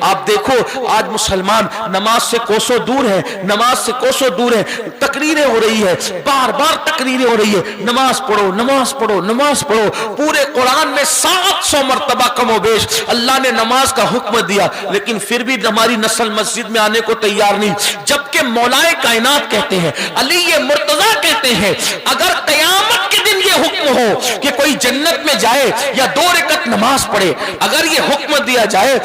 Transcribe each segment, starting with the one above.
آپ دیکھو آج مسلمان نماز سے کوسوں دور ہے، نماز سے کوسوں دور ہے، تقریریں ہو رہی ہے، بار بار تقریریں ہو رہی ہے، نماز پڑھو نماز پڑھو نماز پڑھو۔ پورے قرآن میں 700 مرتبہ کم و بیش اللہ نے نماز کا حکم دیا، لیکن پھر بھی ہماری نسل مسجد میں آنے کو تیار نہیں، جبکہ مولائے کائنات کہتے ہیں، علی مرتضیٰ کہتے ہیں، اگر قیامت کے دن یہ حکم ہو کہ کوئی جنت میں جائے یا 2 رکعت نماز پڑھے، اگر یہ حکم دیا جائے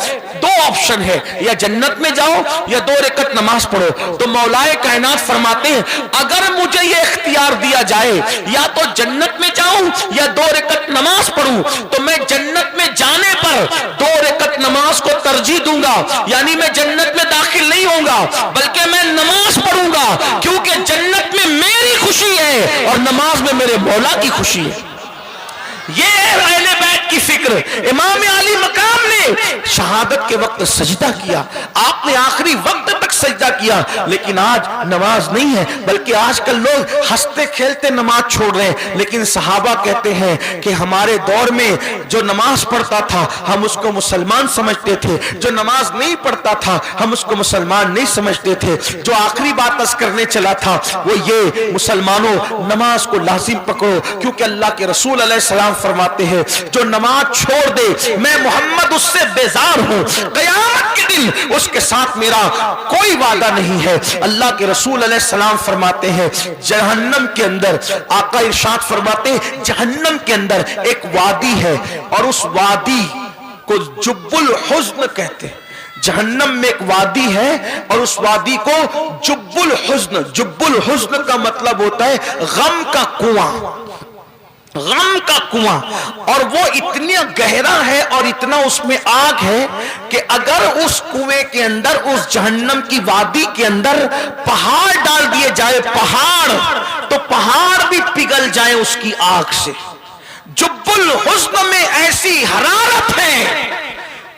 2 آپشن ہے، یا جنت میں جاؤ یا 2 رکعت نماز پڑھو، تو مولائے کائنات فرماتے ہیں اگر مجھے یہ اختیار دیا جائے یا تو جنت میں جاؤں یا 2 رکعت نماز پڑھوں، تو میں جنت میں جانے پر 2 رکعت نماز کو ترجیح دوں گا، یعنی میں جنت میں داخل نہیں ہوں گا بلکہ میں نماز پڑھوں گا، کیونکہ جنت میں میری خوشی ہے اور نماز میں میرے مولا کی خوشی ہے۔ یہ ہے اہل بیت کی فکر۔ امام علی مقام نے شہادت کے وقت سجدہ کیا، آپ نے آخری وقت تک سجدہ کیا، لیکن آج نماز نہیں ہے، بلکہ آج کل لوگ ہنستے کھیلتے نماز چھوڑ رہے ہیں۔ لیکن صحابہ کہتے ہیں کہ ہمارے دور میں جو نماز پڑھتا تھا ہم اس کو مسلمان سمجھتے تھے، جو نماز نہیں پڑھتا تھا ہم اس کو مسلمان نہیں سمجھتے تھے۔ جو آخری بات عرض کرنے چلا تھا وہ یہ، مسلمانوں نماز کو لازم پکڑو، کیونکہ اللہ کے رسول علیہ السلام فرماتے ہیں جو نماز چھوڑ دے میں محمد اس سے بیزار ہوں، قیامت کے دن اس کے ساتھ میرا کوئی وعدہ نہیں ہے۔ اللہ کے رسول علیہ السلام فرماتے ہیں جہنم کے اندر، آقا ارشاد فرماتے ہیں جہنم کے اندر ایک وادی ہے اور اس وادی کو جب الحزن کہتے ہیں۔ جہنم میں ایک وادی ہے اور اس وادی کو جب الحزن، جب الحزن کا مطلب ہوتا ہے غم کا کنواں، غم کا کنواں، اور وہ اتنا گہرا ہے اور اتنا اس میں آگ ہے کہ اگر اس کنویں کے اندر، اس جہنم کی وادی کے اندر پہاڑ ڈال دیے جائے، پہاڑ، تو پہاڑ بھی پگھل جائیں اس کی آگ سے۔ جب الحزن میں ایسی حرارت ہے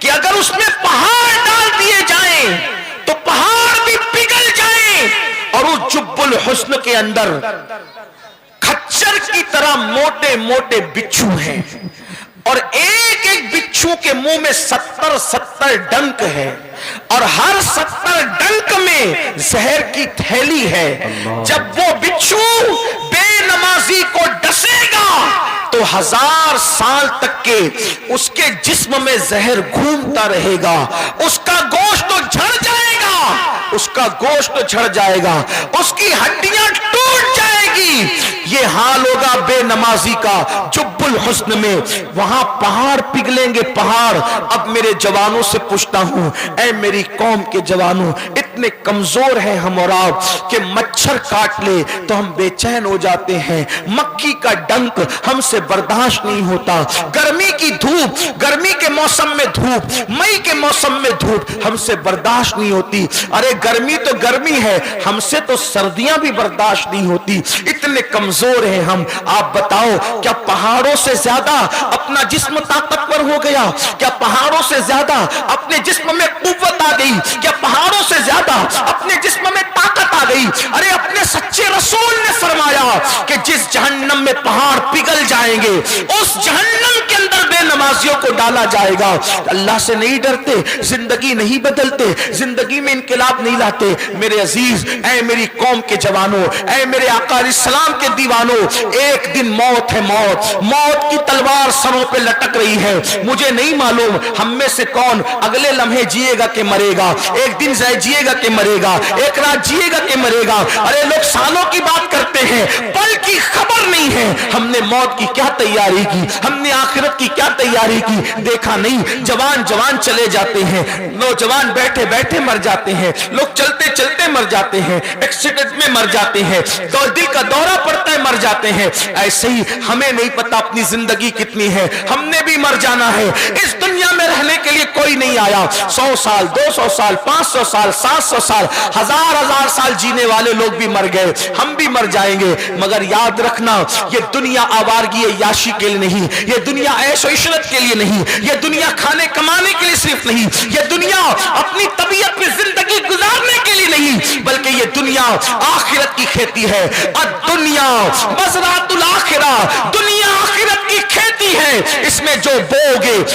کہ اگر اس میں پہاڑ ڈال دیے جائیں تو پہاڑ بھی پگھل جائیں، اور اس جب الحزن کے اندر کھچر کی طرح موٹے موٹے بچھو ہیں، اور ایک ایک بچھو کے منہ میں 70 ڈنک ہے، اور ہر 70 ڈنک میں زہر کی تھیلی ہے۔ جب وہ بچھو بے نمازی کو ڈسے گا تو 1000 سال تک کے اس کے جسم میں زہر گھومتا رہے گا، اس کا گوشت تو جھڑ جائے گا، اس کا گوشت جھڑ جائے گا، اس کی ہڈیاں ٹوٹ جائے گی۔ یہ حال ہوگا بے نمازی کا جب الحزن میں، وہاں پہاڑ پگھلیں گے، پہاڑ۔ اب میرے جوانوں سے پوچھتا ہوں، اے میری قوم کے جوانوں، اتنے کمزور ہیں ہم اور آپ کہ مچھر کاٹ لے تو ہم بے چین ہو جاتے ہیں، مکھی کا ڈنک ہم سے برداشت نہیں ہوتا، گرمی کی دھوپ، گرمی کے موسم میں دھوپ، مئی کے موسم میں دھوپ ہم سے برداشت نہیں ہوتی۔ ارے گرمی تو گرمی ہے، ہم سے تو سردیاں بھی برداشت نہیں ہوتی، اتنے کمزور ہیں ہم۔ آپ بتاؤ کیا پہاڑوں سے زیادہ اپنا جسم طاقتور ہو گیا؟ کیا پہاڑوں سے زیادہ اپنے جسم میں قوت آ گئی؟ کیا پہاڑوں سے زیادہ اپنے جسم میں طاقت آ گئی؟ ارے اپنے سچے رسول نے فرمایا کہ جس جہنم میں پہاڑ پگھل جائیں گے اس جہنم کے اندر بے نمازیوں کو ڈالا جائے گا۔ اللہ سے نہیں ڈرتے، زندگی نہیں بدلتے، زندگی میں انقلاب نہیں لاتے۔ میرے عزیز، اے میری قوم کے جوانوں، اے میرے آقا علیہ السلام کے دیوانوں، ایک دن موت ہے، موت، موت کی تلوار سروں پہ لٹک رہی ہے۔ مجھے نہیں معلوم ہم میں سے کون اگلے لمحے جیے گا کہ مرے گا، ایک دن جیے گا کہ مرے گا، ایک رات جیے گا کہ مرے گا۔ ارے لوگ سالوں کی بات کرتے ہیں، پل کی خبر نہیں ہے۔ ہم نے موت کی کیا تیاری کی، ہم نے آخرت کی کیا تیاری کی، دیکھا نہیں۔ جوان جوان چلے جاتے ہیں، نوجوان بیٹھے بیٹھے مر جاتے ہیں، لوگ چلتے چلتے مر جاتے ہیں، ایکسیڈنٹ میں مر جاتے ہیں، تو دل کا دورہ پڑتا ہے مر جاتے ہیں۔ ایسے ہی ہمیں نہیں پتا اپنی زندگی کتنی ہے، ہم نے بھی مر جانا ہے۔ اس دنیا میں رہنے کے لیے کوئی نہیں آیا۔ 100 سال 200 سال 500 سال 700 سال 1000 سال جینے والے لوگ بھی مر گئے، ہم بھی مر جائیں گے۔ مگر یاد رکھنا یہ دنیا آوارگی یاشی کے لیے نہیں، یہ دنیا عیش و عشرت کے لیے نہیں، یہ دنیا کھانے کمانے کے لیے صرف نہیں، یہ دنیا اپنی طبیعت میں زندگی گزارنے کے لیے نہیں، بلکہ یہ دنیا آخرت کی کھیتی ہے۔ الدنیا مزرعۃ الآخرہ، دنیا آخرت کی کھیتی ہے، اس میں جو بو گے